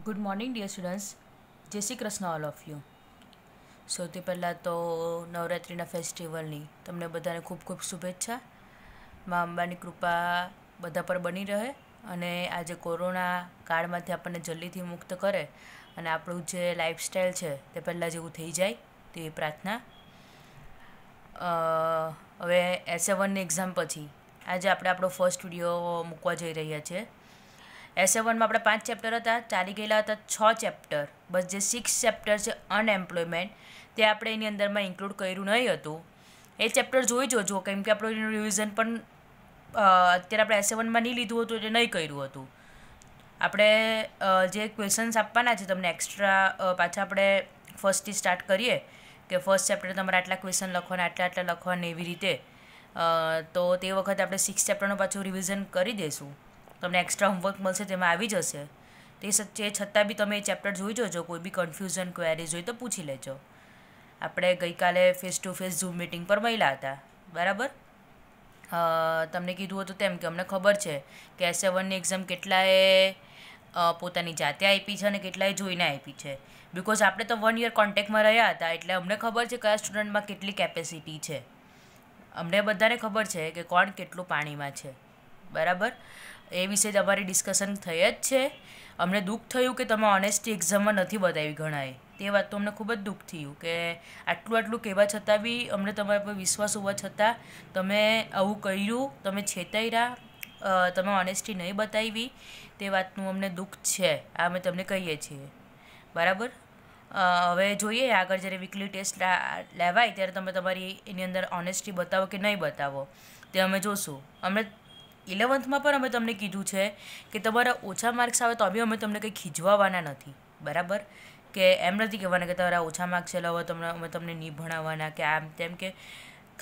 Good morning dear students. Jai Shri Krishna all of you. સૌથી પહેલાં તો નવરાત્રિના ફેસ્ટિવલની તમને બધાને ખૂબ ખૂબ શુભેચ્છા. મા અંબાની કૃપા બધા પર બની રહે અને આજે કોરોના કાળમાંથી આપણને જલ્દીથી મુક્ત કરે અને આપણું જે લાઈફસ્ટાઈલ છે તે પહેલાં જેવું થઈ જાય તેવી પ્રાર્થના. હવે S7ની એક્ઝામ પછી આજે આપણે આપણો ફર્સ્ટ વિડીયો મૂકવા જઈ રહ્યા છીએ. S7માં આપણે 5 ચેપ્ટર હતા, ચાલી ગયેલા હતા 6 ચેપ્ટર. બસ જે 6 ચેપ્ટર છે અનએમ્પ્લોયમેન્ટ તે આપણે એની અંદરમાં ઇન્ક્લુડ કર્યું નહીં હતું. એ ચેપ્ટર જોઈ જોજો, કેમ કે આપણું રિવિઝન પણ અત્યારે આપણે S7માં નહીં લીધું હતું એટલે નહીં કર્યું હતું. આપણે જે ક્વેશ્ચન્સ આપવાના છે તમને એક્સ્ટ્રા પાછા આપણે ફર્સ્ટથી સ્ટાર્ટ કરીએ કે ફર્સ્ટ ચેપ્ટર તમારે આટલા ક્વેશ્ચન લખવાના, આટલા લખવાના એવી રીતે. તો તે વખતે આપણે 6 ચેપ્ટરનું પાછું રિવિઝન કરી દઈશું. તમને એક્સ્ટ્રા હોમવર્ક મળશે તેમાં આવી જશે. તે છતાં બી તમે એ ચેપ્ટર જોઈ જોજો. કોઈ બી કન્ફ્યુઝન ક્વેરીઝ હોય તો પૂછી લેજો. આપણે ગઈકાલે face to face zoom meeting પર મળ્યા હતા, બરાબર. તમને કીધું હતું તેમ કે અમને ખબર છે કે S7ની એક્ઝામ કેટલાએ પોતાની જાતે આપી છે અને કેટલાએ જોઈને આપી છે. બિકોઝ આપણે તો 1 યર કોન્ટેક્ટમાં રહ્યા હતા એટલે અમને ખબર છે કયા સ્ટુડન્ટમાં કેટલી કેપેસિટી છે. અમને બધાને ખબર છે કે કોણ કેટલું પાણીમાં છે, બરાબર. એ વિશે જ અમારી ડિસ્કશન થઈ જ છે. અમને દુઃખ થયું કે તમે ઓનેસ્ટી એક્ઝામમાં નથી બતાવી ઘણાએ. તે વાત તો અમને ખૂબ જ દુઃખ થયું કે આટલું કહેવા છતાં બી અમને તમારા પર વિશ્વાસ હોવા છતાં તમે આવું કર્યું, તમે છેતર્યા, તમે ઓનેસ્ટી નહીં બતાવી. તે વાતનું અમને દુઃખ છે. આ અમે તમને કહીએ છીએ, બરાબર. હવે જોઈએ આગળ જ્યારે વીકલી ટેસ્ટ લેવાય ત્યારે તમે તમારી એની અંદર ઓનેસ્ટી બતાવો કે નહીં બતાવો તે અમે જોશું. અમે 11થમાં પણ અમે તમને કીધું છે કે તમારા ઓછા માર્ક્સ આવે તો બી અમે તમને કંઈ ખીજવાવાના નથી, બરાબર. કે એમ નથી કહેવાના કે તમારા ઓછા માર્ક્સ છે હવે અમે તમને નહીં ભણાવવાના કે આમ તેમ. કે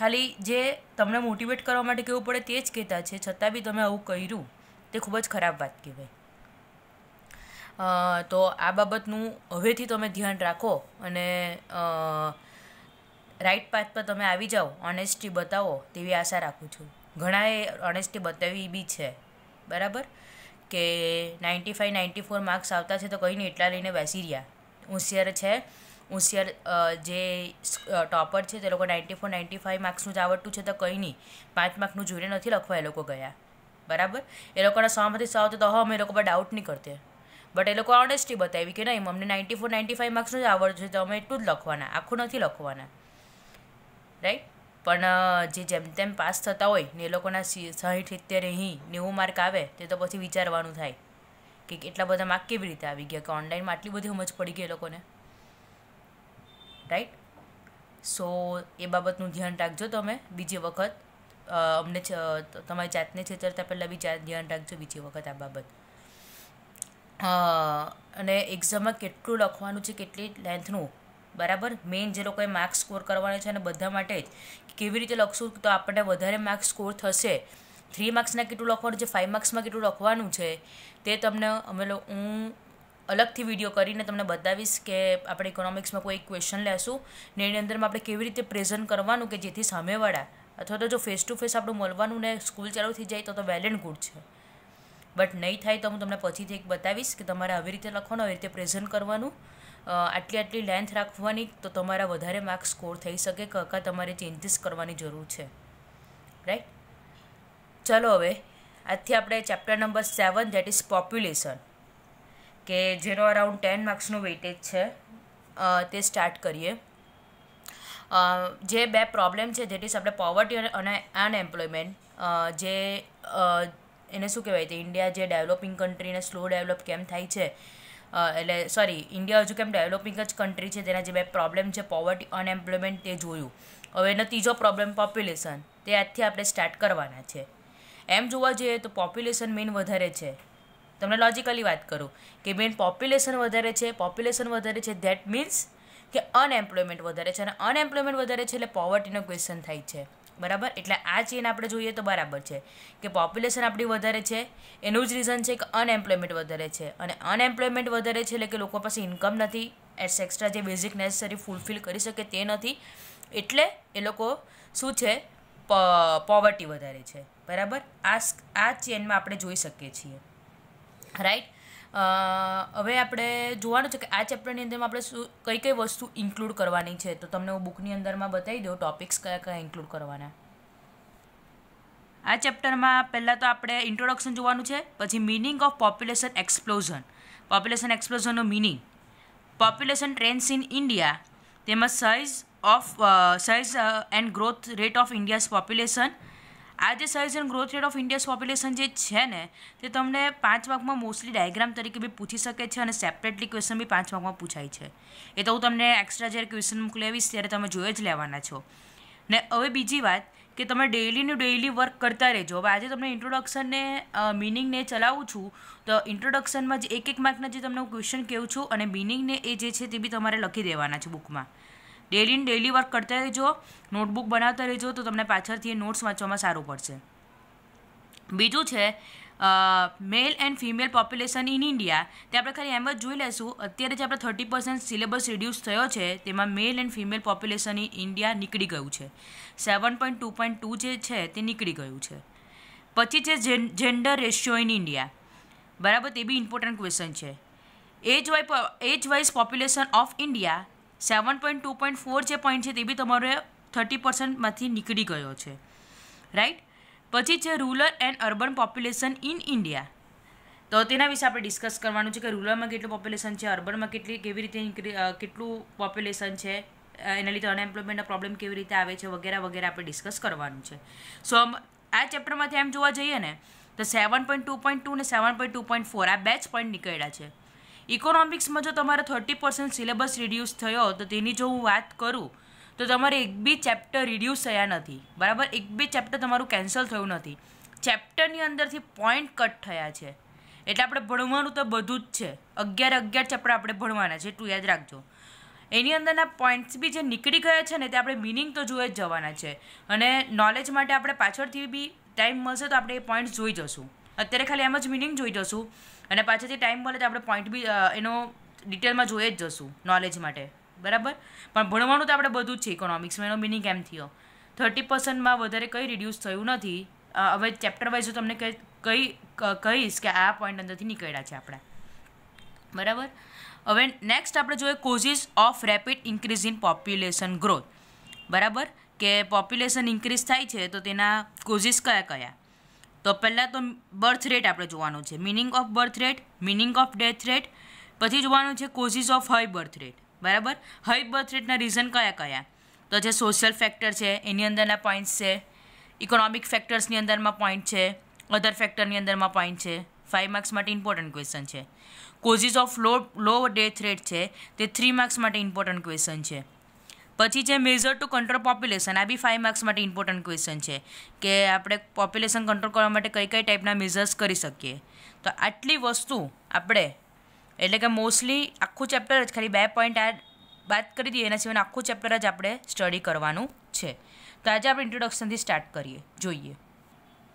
ખાલી જે તમને મોટિવેટ કરવા માટે કહેવું પડે તે જ કહેતા છે, છતાં બી તમે આવું કર્યું તે ખૂબ જ ખરાબ વાત કહેવાય. તો આ બાબતનું હવેથી તમે ધ્યાન રાખો અને રાઈટ પાથ પર તમે આવી જાઓ, ઓનેસ્ટી બતાવો તેવી આશા રાખું છું. ઘણાએ ઓનેસ્ટી બતાવી બી છે, બરાબર. કે 95, 94 માર્ક્સ આવતા છે તો કંઈ નહીં એટલા લઈને બેસી રહ્યા. હોશિયાર છે, હોશિયાર જે ટોપર છે તે લોકો 94, 95 માર્ક્સનું જ આવડતું છે તો કંઈ નહીં, 5 માર્કનું જોઈને નથી લખવા એ લોકો ગયા, બરાબર. એ લોકોના 100માંથી 100 તો અમે એ લોકો પર ડાઉટ નહીં કરતે. બટ એ લોકો ઓનેસ્ટી બતાવી કે નહીં અમને 94, 95 માર્ક્સનું જ આવડતું છે તો અમે એટલું જ લખવાના, આખું નથી લખવાના, રાઈટ. પણ જે જેમ તેમ પાસ થતા હોય ને એ લોકોના 60, 70, 90 માર્ક આવે તે તો પછી વિચારવાનું થાય કે એટલા બધા માર્ક કેવી રીતે આવી ગયા, કે ઓનલાઈનમાં આટલી બધી સમજ પડી ગઈ એ લોકોને, રાઈટ. સો એ બાબતનું ધ્યાન રાખજો તમે બીજી વખત. અમને તમારી જાતને છેતરતા પહેલાં બી ધ્યાન રાખજો બીજી વખત આ બાબત. અને એક્ઝામમાં કેટલું લખવાનું છે, કેટલી લેન્થનું, બરાબર. મેઇન જે લોકોએ માર્ક્સ સ્કોર કરવાના છે અને બધા માટે જ કેવી રીતે લખશું તો આપણને વધારે માર્ક્સ સ્કોર થશે. 3 માર્ક્સના કેટલું લખવાનું છે, 5 માર્ક્સમાં કેટલું લખવાનું છે તે તમને હું અલગથી વિડીયો કરીને તમને બતાવીશ કે આપણે ઇકોનોમિક્સમાં કોઈ ક્વેશ્ચન લેશું ને એની અંદરમાં આપણે કેવી રીતે પ્રેઝન્ટ કરવાનું કે જેથી સામેવાળા અથવા તો જો ફેસ ટુ ફેસ આપણું મળવાનું ને સ્કૂલ ચાલુ થઈ જાય તો વેલ એન્ડ ગુડ છે. બટ નહીં થાય તો હું તમને પછીથી એક બતાવીશ કે તમારે આવી રીતે લખવાનું, આવી રીતે પ્રેઝન્ટ કરવાનું, આટલી લેન્થ રાખવાની તો તમારા વધારે માર્ક્સ સ્કોર થઈ શકે. કાં તમારે ચેન્જીસ કરવાની જરૂર છે, રાઈટ. ચલો હવે આજથી આપણે chapter number 7 that is population, કે જેનો અરાઉન્ડ 10 માર્ક્સનું વેઇટેજ છે તે સ્ટાર્ટ કરીએ. જે 2 પ્રોબ્લેમ છે ધેટ ઇઝ આપણે પોવર્ટી અને અનએમ્પ્લોયમેન્ટ, જે એને શું કહેવાય, તે ઇન્ડિયા જે ડેવલપિંગ કન્ટ્રીને સ્લો ડેવલપ કેમ થાય છે, એટલે સોરી ઇન્ડિયા હજુ કેમ ડેવલપિંગ જ કન્ટ્રી છે તેના જે 2 પ્રોબ્લેમ છે પોવર્ટી અનએમ્પ્લોયમેન્ટ તે જોયું. હવે એનો ત્રીજો પ્રોબ્લેમ પોપ્યુલેશન, તે આજથી આપણે સ્ટાર્ટ કરવાના છે. એમ જોવા જઈએ તો પોપ્યુલેશન મેઇન વધારે છે. તમને લોજિકલી વાત કરું કે મેઇન પોપ્યુલેશન વધારે છે ધેટ મીન્સ કે અનએમ્પ્લોયમેન્ટ વધારે છે અને અનએમ્પ્લોયમેન્ટ વધારે છે એટલે પોવર્ટીનો ક્વેશ્ચન થાય છે, બરાબર. એટલે આ ચેન આપણે જોઈએ તો બરાબર છે કે પોપ્યુલેશન આપણી વધારે છે, એનું જ રીઝન છે કે અનએમ્પ્લોયમેન્ટ વધારે છે. અને અનએમ્પ્લોયમેન્ટ વધારે છે એટલે કે લોકો પાસે ઇન્કમ નથી, એક્સ્ટ્રા જે બેઝિક નેસેસરી ફૂલફિલ કરી શકે તે નથી, એટલે એ લોકો શું છે, પોવર્ટી વધારે છે, બરાબર. આ ચેનમાં આપણે જોઈ શકીએ છીએ, રાઈટ. હવે આપણે જોવાનું છે કે આ ચેપ્ટરની અંદરમાં આપણે શું કઈ વસ્તુ ઇન્ક્લુડ કરવાની છે. તો તમને હું બુકની અંદરમાં બતાવી દઉં ટોપિક્સ કયા ઇન્ક્લુડ કરવાના. આ ચેપ્ટરમાં પહેલાં તો આપણે ઇન્ટ્રોડક્શન જોવાનું છે, પછી meaning of population explosion, population એક્સપ્લોઝનનો meaning, population trends in India, તેમાં size and growth rate of India's population. આ જે size and growth rate of India's population જે છે ને તે તમને 5 માર્કમાં મોસ્ટલી ડાયાગ્રામ તરીકે બી પૂછી શકે છે અને સેપરેટલી ક્વેશ્ચન બી 5 માર્કમાં પૂછાય છે. એ તો હું તમને એક્સ્ટ્રા જ્યારે ક્વેશ્ચન મોકલાવીશ ત્યારે તમે જોઈ જ લેવાના છો. ને હવે બીજી વાત કે તમે ડેઈલી વર્ક કરતા રહેજો. હવે આજે તમને ઇન્ટ્રોડક્શનને મિનિંગને ચલાવું છું તો ઇન્ટ્રોડક્શનમાં જે એક માર્કના જે તમને હું ક્વેશ્ચન કહું છું અને મિનિંગને એ જે છે તે બી તમારે લખી દેવાના છે બુકમાં. ડેઈલી વર્ક કરતા રહેજો, નોટબુક બનાવતા રહેજો તો તમને પાછળથી એ નોટ્સ વાંચવામાં સારું પડશે. બીજું છે મેલ and female population in India. તે આપણે ખાલી એમ જ જોઈ લઈશું. અત્યારે જે આપણે 30% સિલેબસ રિડ્યુસ થયો છે તેમાં મેલ and female population in India નીકળી ગયું છે. 7.2.2 જે છે તે નીકળી ગયું છે. પછી છે જેન્ડર રેશિયો ઇન ઇન્ડિયા, બરાબર, તે બી ઇમ્પોર્ટન્ટ ક્વેશ્ચન છે. એજ વાઇઝ પોપ્યુલેશન ઓફ ઇન્ડિયા 7.2.4 જે પોઈન્ટ છે તે બી તમારે 30%માંથી નીકળી ગયો છે, રાઈટ. પછી છે rural and urban population in India. તો તેના વિશે આપણે ડિસ્કસ કરવાનું છે કે રૂરલમાં કેટલું પોપ્યુલેશન છે, અર્બનમાં કેવી રીતે કેટલું પોપ્યુલેશન છે, એના લીધે અનએમ્પ્લોયમેન્ટના પ્રોબ્લેમ કેવી રીતે આવે છે વગેરે આપણે ડિસ્કસ કરવાનું છે. સો આ ચેપ્ટરમાંથી એમ જોવા જઈએ ને તો 7.2.2 ને 7.2.4 આ 2 જ પોઈન્ટ નીકળ્યા છે. ઇકોનોમિક્સમાં જો તમારે 30% સિલેબસ રિડ્યુસ થયો તો તેની જો હું વાત કરું તો તમારે એક બી ચેપ્ટર રિડ્યુસ થયા નથી, બરાબર. એક બી ચેપ્ટર તમારું કેન્સલ થયું નથી. ચેપ્ટરની અંદરથી પોઈન્ટ કટ થયા છે. એટલે આપણે ભણવાનું તો બધું જ છે. 11 ચેપ્ટર આપણે ભણવાના છે, એટલું યાદ રાખજો. એની અંદરના પોઈન્ટ્સ બી જે નીકળી ગયા છે ને તે આપણે મિનિંગ તો જોઈ જ જવાના છે. અને નોલેજ માટે આપણે પાછળથી બી ટાઈમ મળશે તો આપણે એ પોઈન્ટ્સ જોઈ જશું. અત્યારે ખાલી એમ જ મિનિંગ જોઈ જશું અને પાછળથી ટાઈમ મળે તો આપણે પોઈન્ટ બી એનો ડિટેલમાં જોઈ જ જશું નોલેજ માટે, બરાબર. પણ ભણવાનું તો આપણે બધું જ છે. ઇકોનોમિક્સમાં એનો મિનિંગ એમ થયો 30%માં વધારે કંઈ રિડ્યુસ થયું નથી. હવે ચેપ્ટર વાઇઝ તમને કહીશ કે આ પોઈન્ટ અંદરથી નીકળ્યા છે આપણા, બરાબર. હવે નેક્સ્ટ આપણે જોઈએ causes of rapid increase in population growth, બરાબર. કે પોપ્યુલેશન ઇન્ક્રીઝ થાય છે તો તેના કોઝિસ કયા. તો પહેલાં તો બર્થ રેટ આપણે જોવાનું છે, meaning of birth rate, meaning of death rate. પછી જોવાનું છે causes of high birth rate, બરાબર. હાઈ બર્થ રેટના રીઝન કયા. તો જે સોશિયલ ફેક્ટર છે એની અંદરના પોઈન્ટ્સ છે, ઇકોનોમિક ફેક્ટર્સની અંદરમાં પોઈન્ટ છે, અધર ફેક્ટરની અંદરમાં પોઈન્ટ છે. 5 માર્ક્સ માટે ઇમ્પોર્ટન્ટ ક્વેશ્ચન છે. Causes of low death rate છે તે 3 માર્ક્સ માટે ઇમ્પોર્ટન્ટ ક્વેશ્ચન છે. પછી છે મેઝર ટુ કંટ્રોલ પોપ્યુલેશન, આ બી 5 માર્ક્સ માટે ઇમ્પોર્ટન્ટ ક્વેશ્ચન છે કે આપણે પોપ્યુલેશન કંટ્રોલ કરવા માટે કઈ ટાઈપના મેઝર્સ કરી શકીએ. તો આટલી વસ્તુ આપણે એટલે કે મોસ્ટલી આખું ચેપ્ટર જ ખાલી 2 પોઈન્ટ આ વાત કરી દઈએ, એના સિવાય આખું ચેપ્ટર જ આપણે સ્ટડી કરવાનું છે. તો આજે આપણે ઇન્ટ્રોડક્શનથી સ્ટાર્ટ જોઈએ.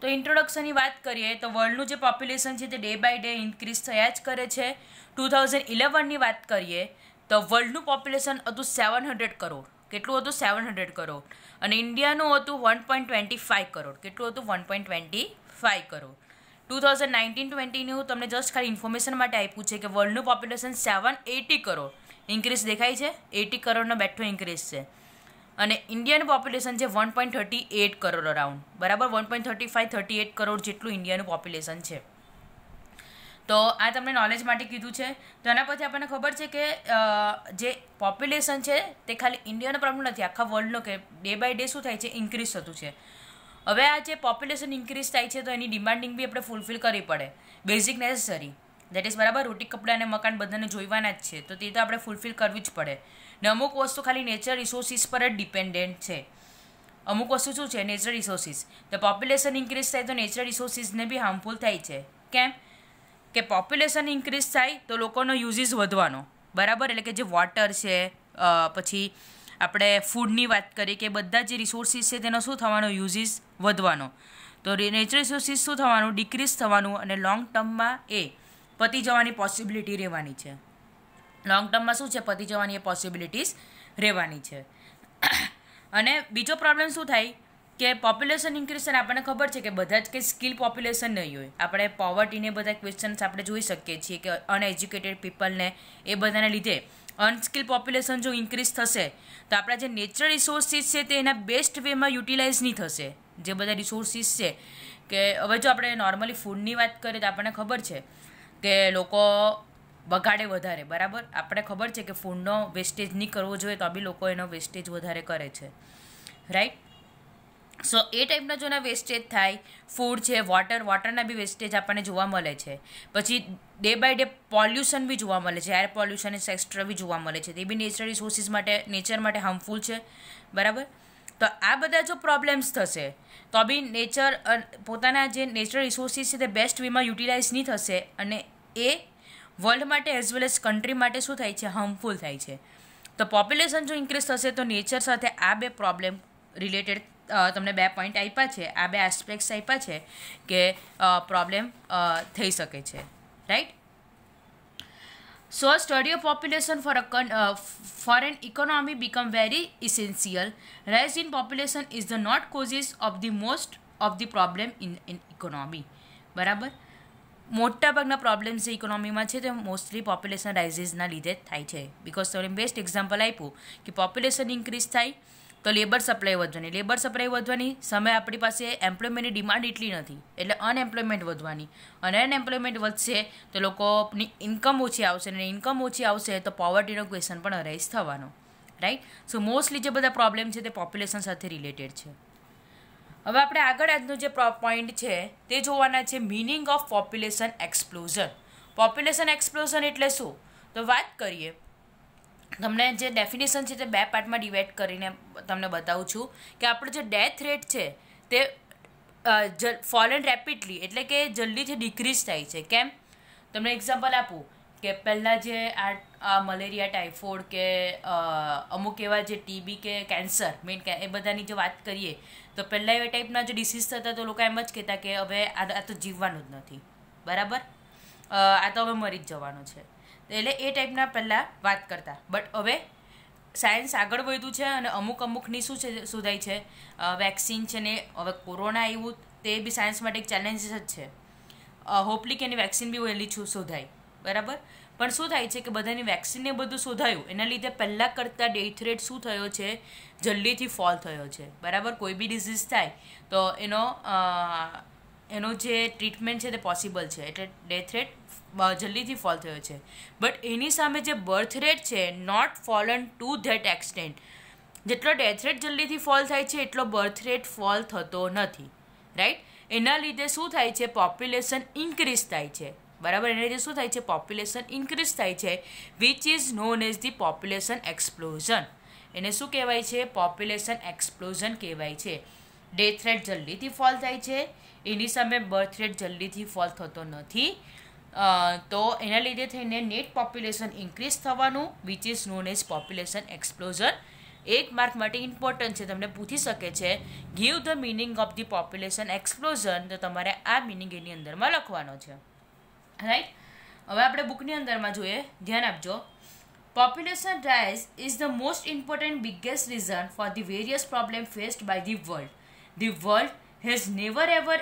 તો ઇન્ટ્રોડક્શનની વાત કરીએ તો વર્લ્ડનું જે પોપ્યુલેશન છે તે ડે બાય ડે ઇન્ક્રીઝ થયા જ કરે છે. 2011ની વાત કરીએ તો વર્લ્ડનું પોપ્યુલેશન હતું 700 કરોડ. કેટલું હતું? 700 કરોડ. અને ઇન્ડિયાનું હતું 1.25 કરોડ. કેટલું હતું? 1.25 કરોડ. 2019-20 હું તમને જસ્ટ ખાલી ઇન્ફોર્મેશન માટે આપ્યું છે કે વર્લ્ડનું પોપ્યુલેશન 780 કરોડ. ઇન્ક્રીઝ દેખાય છે? 80 કરોડનો બેઠો ઇન્ક્રીઝ છે. અને ઇન્ડિયાનું પોપ્યુલેશન છે 1.38 કરોડ અરાઉન્ડ, બરાબર. 1.35-38 કરોડ જેટલું ઇન્ડિયાનું પોપ્યુલેશન છે. તો આ તમને નોલેજ માટે કીધું છે. તો એના પછી આપણને ખબર છે કે જે પોપ્યુલેશન છે તે ખાલી ઇન્ડિયાનો પ્રોબ્લેમ નથી, આખા વર્લ્ડનો કે ડે બાય ડે શું થાય છે? ઇન્ક્રીઝ થતું છે. હવે આ જે પોપ્યુલેશન ઇન્ક્રીઝ થાય છે તો એની ડિમાન્ડિંગ બી આપણે ફૂલફિલ કરવી પડે. બેઝિક નેસેસરી દેટ ઇઝ, બરાબર. રોટી કપડાં અને મકાન બધાને જોઈવાના જ છે તો તે તો આપણે ફૂલફિલ કરવી જ પડે. ને અમુક વસ્તુ ખાલી નેચરલ રિસોર્સિસ પર જ ડિપેન્ડન્ટ છે. અમુક વસ્તુ શું છે? Natural resources. તો પોપ્યુલેશન ઇન્ક્રીઝ થાય તો નેચરલ રિસોર્સિસને બી હાર્મફુલ થાય છે. કેમ કે પોપ્યુલેશન ઇન્ક્રીઝ થાય તો લોકોનો યુઝિસ વધવાનો, બરાબર. એટલે કે જે વોટર છે, પછી આપણે ફૂડની વાત કરીએ કે બધા જે રિસોર્સિસ છે તેનો શું થવાનો? યુઝિસ વધવાનો. તો નેચરલ રિસોર્સિસ શું થવાનું? ડિક્રીઝ થવાનું. અને લોંગ ટર્મમાં એ પતી જવાની પોસિબિલિટી રહેવાની છે. લોંગ ટર્મમાં શું છે? પતી જવાની એ પોસિબિલિટીઝ રહેવાની છે. અને બીજો પ્રોબ્લેમ શું થાય કે પોપ્યુલેશન ઇન્ક્રીઝ અને આપણને ખબર છે કે બધા જ કંઈ સ્કિલ પોપ્યુલેશન નહીં હોય. આપણે પોવર્ટીને બધા ક્વેશ્ચન્સ આપણે જોઈ શકીએ છીએ કે અનએજ્યુકેટેડ પીપલને એ બધાને લીધે અનસ્કિલ પોપ્યુલેશન જો ઇન્ક્રીઝ થશે તો આપણા જે નેચરલ રિસોર્સિસ છે તે એના બેસ્ટ વેમાં યુટિલાઇઝ નહીં થશે. જે બધા રિસોર્સિસ છે કે હવે જો આપણે નોર્મલી ફૂડની વાત કરીએ તો આપણને ખબર છે કે લોકો બગાડે વધારે, બરાબર. આપણે ખબર છે કે ફૂડનો વેસ્ટેજ નહીં કરવો જોઈએ તો બી લોકો એનો વેસ્ટેજ વધારે કરે છે, રાઈટ. સો એ ટાઈપના જો એના વેસ્ટેજ થાય, ફૂડ છે, વોટરના બી વેસ્ટેજ આપણને જોવા મળે છે. પછી ડે બાય ડે પોલ્યુશન બી જોવા મળે છે, એર પોલ્યુશન એક્સ્ટ્રા બી જોવા મળે છે. તે બી નેચરલ રિસોર્સિસ માટે, નેચર માટે હાર્મફુલ છે, બરાબર. તો આ બધા જો પ્રોબ્લેમ્સ થશે તો બી નેચર પોતાના જે નેચરલ રિસોર્સિસ છે તે બેસ્ટ વેમાં યુટિલાઇઝ નહીં થશે અને એ વર્લ્ડ માટે એઝ વેલ એઝ કન્ટ્રી માટે શું થાય છે, હાર્મફુલ થાય છે. તો પોપ્યુલેશન જો ઇન્ક્રીઝ થશે તો નેચર સાથે આ બે પ્રોબ્લેમ રિલેટેડ તમને 2 પોઈન્ટ આપ્યા છે, આ 2 એસ્પેક્ટ્સ આપ્યા છે કે પ્રોબ્લેમ થઈ શકે છે, right. So study of population for an economy become very essential. Rise in population is the not causes of the most of the problem in economy. બરાબર. મોટાભાગના પ્રોબ્લેમ્સ જે ઇકોનોમીમાં છે તે મોસ્ટલી પોપ્યુલેશન રાઇઝિસના લીધે થાય છે. બિકોઝ તમને બેસ્ટ એક્ઝામ્પલ આપ્યું કે પોપ્યુલેશન ઇન્ક્રીઝ થાય તો લેબર સપ્લાય વધવાની સામે આપણી પાસે એમ્પ્લોયમેન્ટની ડિમાન્ડ એટલી નથી, એટલે અનએમ્પ્લોયમેન્ટ વધવાની, અને અનએમ્પ્લોયમેન્ટ વધશે તો લોકોની ઇન્કમ ઓછી આવશે, અને ઇન્કમ ઓછી આવશે તો પોવર્ટીનો ક્વેશ્ચન પણ અરાઇઝ થવાનો, રાઈટ. સો મોસ્ટલી જે બધા પ્રોબ્લેમ છે તે પોપ્યુલેશન સાથે રિલેટેડ છે. હવે આપણે આગળ આજનો જે પોઈન્ટ છે તે જોવાના છે meaning of population explosion. Population explosion એટલે શું? તો વાત કરીએ, તમને જે ડેફિનેશન છે તે 2 પાર્ટમાં ડિવાઈડ કરીને તમને બતાવું છું કે આપણો જે ડેથ રેટ છે તે ફોલન રેપિડલી એટલે કે જલ્દીથી ડિક્રીઝ થાય છે. કેમ? તમને એક્ઝામ્પલ આપું કે પહેલાં જે આ મલેરિયા, ટાઇફોઇડ કે અમુક એવા જે ટીબી કે કેન્સર મેઇન એ બધાની જો વાત કરીએ તો પહેલાં એવા ટાઈપના જે ડિસીઝ થતા તો લોકો એમ જ કહેતા કે હવે આ તો જીવવાનું જ નથી, બરાબર, આ તો હવે મરી જ જવાનું છે. એટલે એ ટાઈપના પહેલાં વાત કરતા. બટ હવે સાયન્સ આગળ વધ્યું છે અને અમુકની શું છે શોધાય છે, વેક્સિન છે ને હવે કોરોના આવ્યું તે બી સાયન્સ માટે એક ચેલેન્જીસ જ છે. હોપલી કે એની વેક્સિન બી વહેલી શોધાય, બરાબર. પણ શું થાય છે કે બધાની વેક્સિનને બધું શોધાયું એના લીધે પહેલાં કરતાં ડેથ રેટ શું થયો છે, જલ્દીથી ફોલ થયો છે, બરાબર. કોઈ બી ડિઝીઝ થાય તો એનો જે ટ્રીટમેન્ટ છે તે પોસિબલ છે, એટલે ડેથ રેટ જલ્દીથી ફોલ થયો છે. બટ એની સામે જે બર્થ રેટ છે નોટ ફોલન ટુ ધેટ એક્સટેન્ટ. જેટલો ડેથ રેટ જલ્દીથી ફોલ થાય છે એટલો બર્થ રેટ ફોલ થતો નથી, રાઈટ. એના લીધે શું થાય છે, પોપ્યુલેશન ઇન્ક્રીઝ થાય છે, બરાબર. એના લીધે શું થાય છે, પોપ્યુલેશન ઇન્ક્રીઝ થાય છે, which is known as the population explosion. એને શું કહેવાય છે, પોપ્યુલેશન એક્સપ્લોઝન કહેવાય છે. ડેથ રેટ જલ્દીથી ફોલ થાય છે, એની સામે બર્થ રેટ જલ્દીથી ફોલ થતો નથી. તો એના લીધે થઈને નેટ પોપ્યુલેશન ઇન્ક્રીઝ થવાનું, which is known as population explosion. 1 mark માટે ઇમ્પોર્ટન્ટ છે, તમને પૂછી શકે છે give the meaning of the population explosion, તો તમારે આ મિનિંગ એની અંદરમાં લખવાનો છે, રાઈટ. હવે આપણે બુકની અંદરમાં જોઈએ, ધ્યાન આપજો. Population rise is the most important biggest reason for the various problem faced by the world. The world has never ever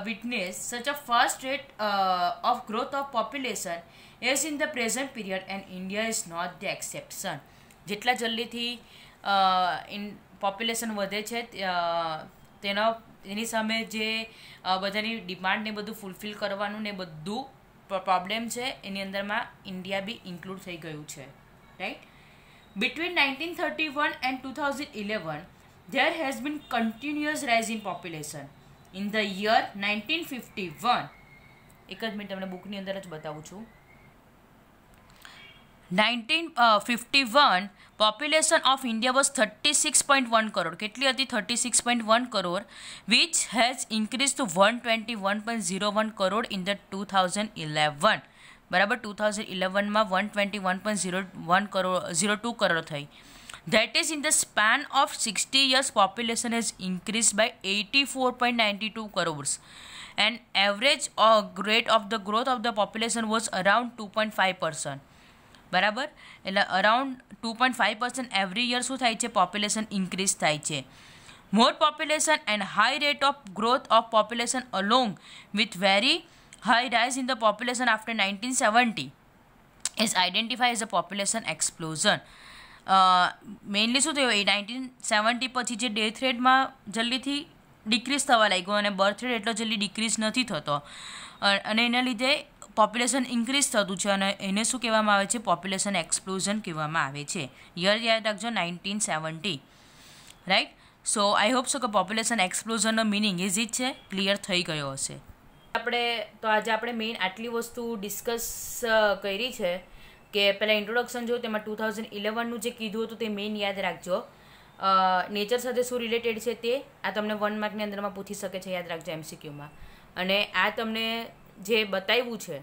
witnessed such a fast rate of growth of population as in the present period, and India is not the exception. જેટલા જલ્દીથી population વધે છે એની સામે જે બધાની demand ને બધું fulfil કરવાનું ને બધું પ્રોબ્લેમ છે એની અંદરમાં ઇન્ડિયા બી ઇન્ક્લુડ થઈ ગયું છે, right. Between 1931 and 2011 there has been continuous rise in population. In the year 1951, એક જ મિનિટ તમને બુકની અંદર જ બતાવું છું. 1951 population of India was 36.1 crore. કેટલી હતી? 36.1 crore, which has increased to 121.01 crore in the 2011. બરાબર, 2011માં 121.01 crore 02 કરોડ થઈ. That is, in the span of 60 years, population has increased by 84.92 crores. And average rate of the growth of the population was around 2.5%. બરાબર, એટલે around 2.5% every year શું થાય છે, population increase થાય છે. more population and high rate of growth of population along with very high rise in the population after 1970 is identified as a population explosion. Mainly શું થયું એ 1970 પછી જે ડેથ રેટમાં જલ્દીથી ડિક્રીઝ થવા લાગ્યો અને બર્થ રેટ એટલો જલ્દી ડિક્રીઝ નથી થતો અને એના લીધે પોપ્યુલેશન ઇન્ક્રીઝ થતું છે અને એને શું કહેવામાં આવે છે પોપ્યુલેશન એક્સપ્લોઝન કહેવામાં આવે છે. યર યાદ રાખજો 1970 right. So I hope so કે પોપ્યુલેશન એક્સપ્લોઝનનો મિનિંગ ઇઝી જ છે, ક્લિયર થઈ ગયો હશે. આજે આપણે મેઇન આટલી વસ્તુ ડિસ્કસ કરી છે કે પહેલાં ઇન્ટ્રોડક્શન જોયું તેમાં 2011નું જે કીધું હતું તે મેઇન યાદ રાખજો. નેચર સાથે શું રિલેટેડ છે તે આ તમને 1 માર્કની અંદરમાં પૂછી શકે છે, યાદ રાખજો MCQમાં. અને આ તમને જે બતાવ્યું છે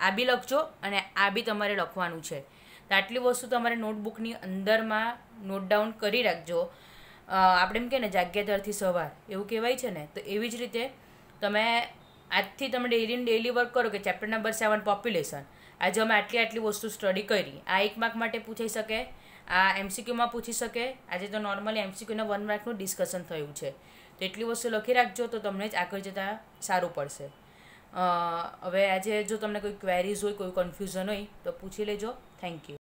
આ બી લખજો અને આ બી તમારે લખવાનું છે. તો આટલી વસ્તુ તમારે નોટબુકની અંદરમાં નોટ ડાઉન કરી રાખજો. આપણે એમ કહે ને જાગ્યા ત્યારથી સવાર એવું કહેવાય છે ને, તો એવી જ રીતે તમે આજથી તમે ડેઈલી વર્ક કરો કે ચેપ્ટર નંબર 7 પોપ્યુલેશન. આજે અમે આટલી વસ્તુ સ્ટડી કરી. આ 1 માર્ક માટે પૂછાઈ શકે, આ MCQમાં પૂછી શકે. આજે તો નોર્મલી MCQના 1 માર્કનું ડિસ્કશન થયું છે, તો એટલી વસ્તુ લખી રાખજો તો તમને જ આગળ જતાં સારું પડશે. હવે આજે જો તમને કોઈ ક્વેરીઝ હોય, કોઈ કન્ફ્યુઝન હોય તો પૂછી લેજો. Thank you.